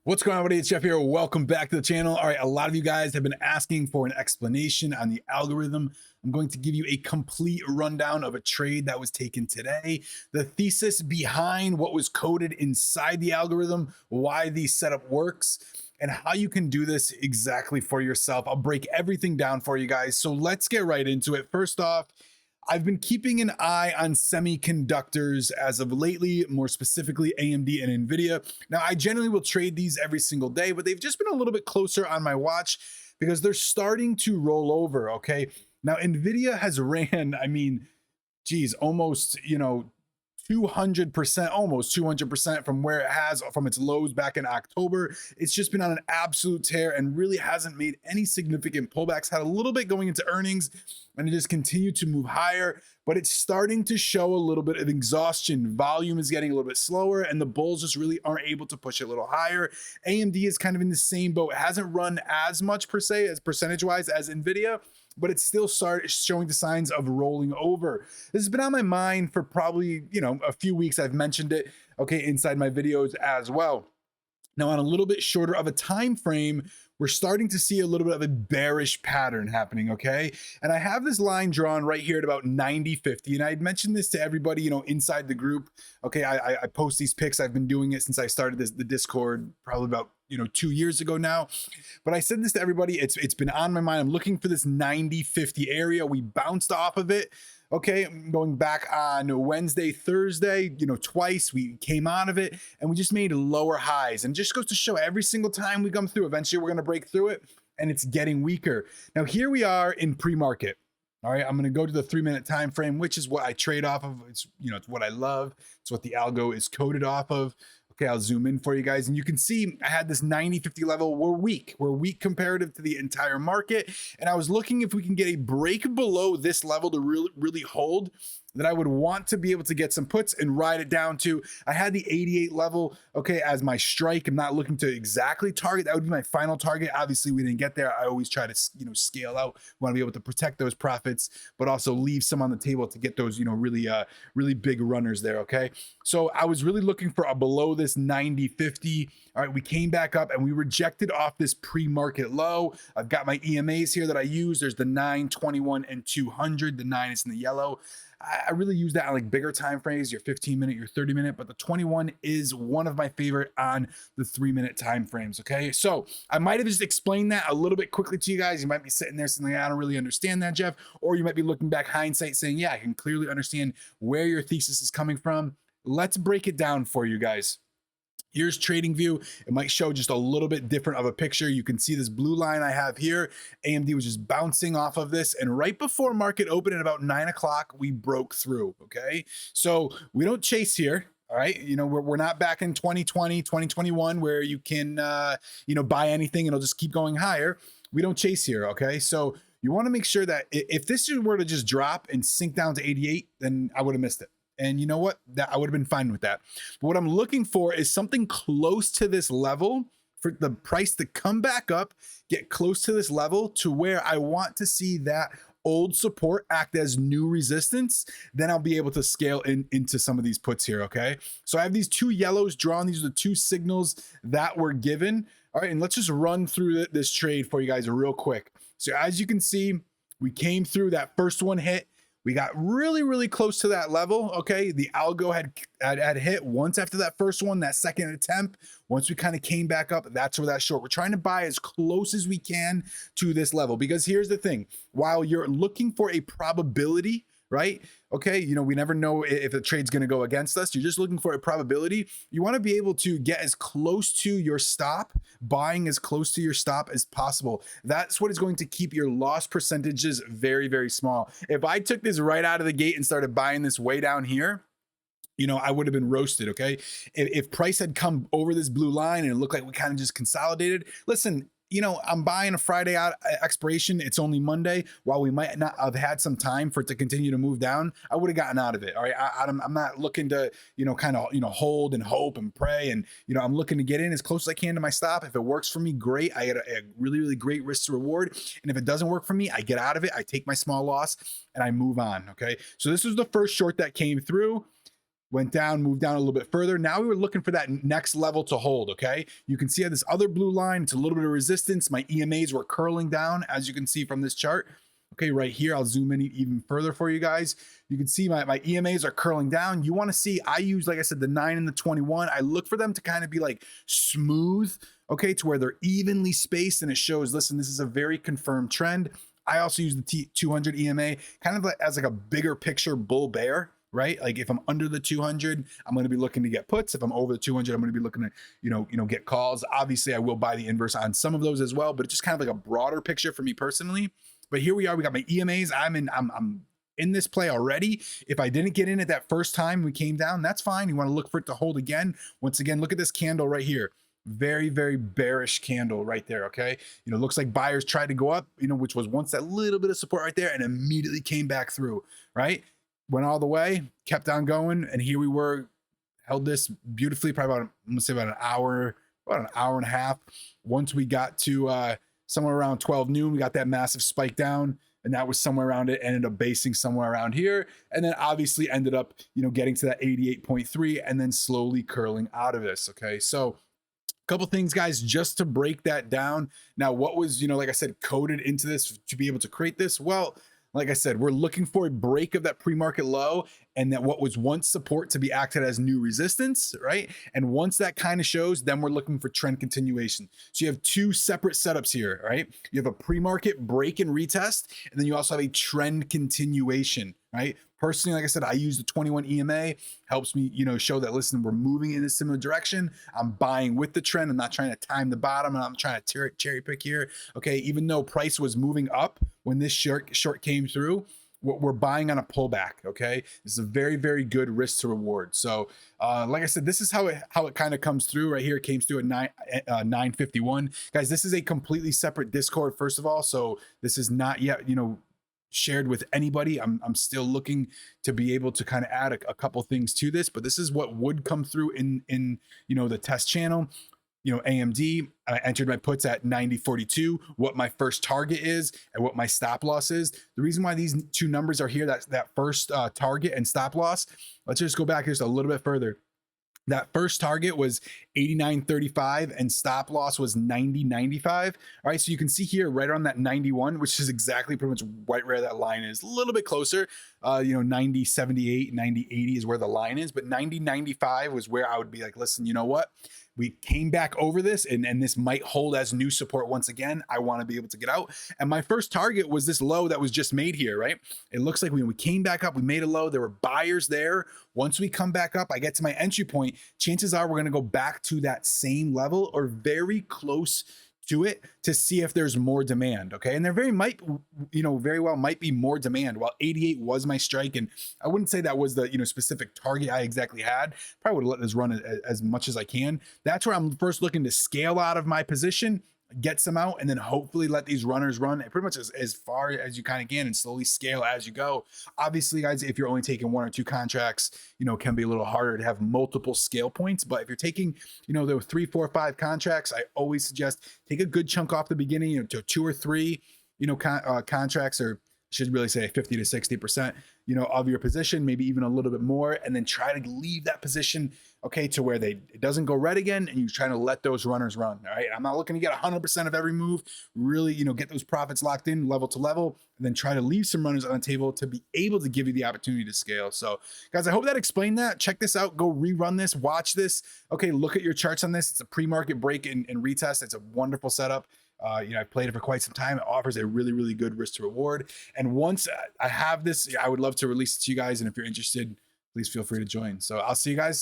What's going on, everybody? It's Jeff here. Welcome back to the channel. All right, a lot of you guys have been asking for an explanation on the algorithm. I'm going to give you a complete rundown of a trade that was taken today, the thesis behind what was coded inside the algorithm, why the setup works, and how you can do this exactly for yourself. I'll break everything down for you guys. So let's get right into it. First off, I've been keeping an eye on semiconductors as of lately, more specifically AMD and NVIDIA. Now, I generally will trade these every single day, but they've just been a little bit closer on my watch because they're starting to roll over, okay? Now, NVIDIA has ran, geez, almost, 200%, almost 200% from where it has from its lows back in October. It's just been on an absolute tear and really hasn't made any significant pullbacks. Had a little bit going into earnings and it just continued to move higher, but it's starting to show a little bit of exhaustion. Volume is getting a little bit slower and the bulls just really aren't able to push it a little higher. AMD is kind of in the same boat. It hasn't run as much per se as percentage wise as NVIDIA, but it's still started showing the signs of rolling over. This has been on my mind for probably, a few weeks. I've mentioned it, okay, inside my videos as well. Now, on a little bit shorter of a time frame, we're starting to see a little bit of a bearish pattern happening, okay? And I have this line drawn right here at about 90.50, and I had mentioned this to everybody, inside the group. Okay, I post these pics. I've been doing it since I started the Discord, probably about 2 years ago now. But I said this to everybody. It's been on my mind. I'm looking for this 90.50 area. We bounced off of it. Okay, going back on Wednesday, Thursday, twice we came out of it and we just made lower highs. And just goes to show every single time we come through, eventually we're going to break through it and it's getting weaker. Now, here we are in pre-market. All right, I'm going to go to the 3-minute time frame, which is what I trade off of. It's it's what I love. It's what the algo is coded off of. Okay, I'll zoom in for you guys. And you can see I had this 90.50 level. We're weak. We're weak comparative to the entire market. And I was looking if we can get a break below this level to really hold, that I would want to be able to get some puts and ride it down to. I had the 88 level, okay, as my strike. I'm not looking to exactly target. That would be my final target. Obviously, we didn't get there. I always try to, scale out. We want to be able to protect those profits, but also leave some on the table to get those, really big runners there, okay? So I was really looking for a below this 90.50. All right, we came back up and we rejected off this pre-market low. I've got my EMAs here that I use. There's the 9, 21, and 200. The 9 is in the yellow. I really use that on like bigger time frames, your 15-minute, your 30-minute, but the 21 is one of my favorite on the 3-minute time frames, okay? So I might have just explained that a little bit quickly to you guys. You might be sitting there saying, I don't really understand that, Jeff. Or you might be looking back hindsight saying, yeah, I can clearly understand where your thesis is coming from. Let's break it down for you guys. Here's trading view. It might show just a little bit different of a picture. You can see this blue line I have here. AMD was just bouncing off of this. And right before market open at about 9 o'clock, we broke through, okay? So we don't chase here. All right. We're not back in 2020, 2021, where you can, buy anything and it'll just keep going higher. We don't chase here. Okay. So you want to make sure that if this were to just drop and sink down to 88, then I would have missed it. And you know what? That I would have been fine with that. But what I'm looking for is something close to this level for the price to come back up, get close to this level to where I want to see that old support act as new resistance. Then I'll be able to scale into some of these puts here. Okay. So I have these two yellows drawn. These are the two signals that were given. All right. And let's just run through this trade for you guys real quick. So as you can see, we came through. That first one hit. We got really close to that level, okay? The algo had hit once after that first one, that second attempt. Once we kind of came back up, that's where that short. We're trying to buy as close as we can to this level because here's the thing. While you're looking for a probability, right? Okay, we never know if the trade's going to go against us. You're just looking for a probability. You want to be able to get as close to your stop, buying as close to your stop as possible. That's what is going to keep your loss percentages very small. If I took this right out of the gate and started buying this way down here, I would have been roasted, okay? If price had come over this blue line and it looked like we kind of just consolidated, listen, I'm buying a Friday out expiration. It's only Monday. While we might not have had some time for it to continue to move down, I would have gotten out of it. All right. I'm not looking to, hold and hope and pray. And, I'm looking to get in as close as I can to my stop. If it works for me, great. I get a really great risk to reward. And if it doesn't work for me, I get out of it. I take my small loss and I move on. Okay. So this was the first short that came through. went down, moved down a little bit further. Now we were looking for that next level to hold, okay? You can see I have this other blue line. It's a little bit of resistance. My EMAs were curling down, as you can see from this chart. Okay, right here, I'll zoom in even further for you guys. You can see my EMAs are curling down. You want to see, I use, like I said, the 9 and the 21. I look for them to kind of be like smooth, okay, to where they're evenly spaced, and it shows, listen, this is a very confirmed trend. I also use the T200 EMA kind of like, as like a bigger picture bull bear, right? Like if I'm under the 200, I'm going to be looking to get puts. If I'm over the 200, I'm going to be looking to, get calls. Obviously, I will buy the inverse on some of those as well, but it's just kind of like a broader picture for me personally. But here we are. We got my EMAs. I'm in this play already. If I didn't get in at that first time we came down, that's fine. You want to look for it to hold again. Once again, look at this candle right here. Very, very bearish candle right there. Okay. Looks like buyers tried to go up, which was once that little bit of support right there, and immediately came back through, right? Went all the way, kept on going. And here we were, held this beautifully, probably about, I'm gonna say about an hour and a half. Once we got to, somewhere around 12 noon, we got that massive spike down, and that was somewhere around it, ended up basing somewhere around here, and then obviously ended up, getting to that 88.3 and then slowly curling out of this. Okay. So a couple things, guys, just to break that down. Now, what was, like I said, coded into this to be able to create this? Well, like I said, we're looking for a break of that pre-market low, and that what was once support to be acted as new resistance, right? And once that kind of shows, then we're looking for trend continuation. So you have two separate setups here, right? You have a pre-market break and retest, and then you also have a trend continuation, right? Personally, like I said, I use the 21 EMA, helps me, show that, listen, we're moving in a similar direction. I'm buying with the trend. I'm not trying to time the bottom, and I'm trying to cherry pick here. Okay, even though price was moving up when this short came through, we're buying on a pullback. Okay, this is a very, very good risk to reward. So like I said, this is how it kind of comes through right here. It came through at 9:51. Guys, this is a completely separate Discord, first of all, so this is not yet shared with anybody. I'm still looking to be able to kind of add a couple things to this, but this is what would come through in the test channel. AMD, I entered my puts at 90.42, what my first target is and what my stop loss is. The reason why these two numbers are here, that first target and stop loss, let's just go back just a little bit further. That first target was 89.35 and stop loss was 90.95. All right, so you can see here right on that 91, which is exactly pretty much right where that line is. A little bit closer, 90.78, 90.80 is where the line is, but 90.95 was where I would be like, listen, you know what? We came back over this, and this might hold as new support once again. I want to be able to get out. And my first target was this low that was just made here, right? It looks like when we came back up, we made a low. There were buyers there. Once we come back up, I get to my entry point. Chances are we're going to go back to that same level or very close to it to see if there's more demand. Okay. And there very well might be more demand. While 88 was my strike, and I wouldn't say that was the, specific target I exactly had. Probably would have let this run as much as I can. That's where I'm first looking to scale out of my position, get some out, and then hopefully let these runners run pretty much as far as you kind of can and slowly scale as you go. Obviously, guys, if you're only taking 1 or 2 contracts, it can be a little harder to have multiple scale points. But if you're taking, there were 3, 4, 5 contracts, I always suggest take a good chunk off the beginning, to 2 or 3, contracts, or should really say 50 to 60%, of your position, maybe even a little bit more, and then try to leave that position, okay, to where it doesn't go red again, and you're trying to let those runners run. All right, I'm not looking to get 100% of every move. Really, get those profits locked in level to level, and then try to leave some runners on the table to be able to give you the opportunity to scale. So, guys, I hope that explained that. Check this out. Go rerun this. Watch this. Okay, look at your charts on this. It's a pre-market break and retest. It's a wonderful setup. I've played it for quite some time. It offers a really, really good risk to reward. And once I have this, I would love to release it to you guys. And if you're interested, please feel free to join. So I'll see you guys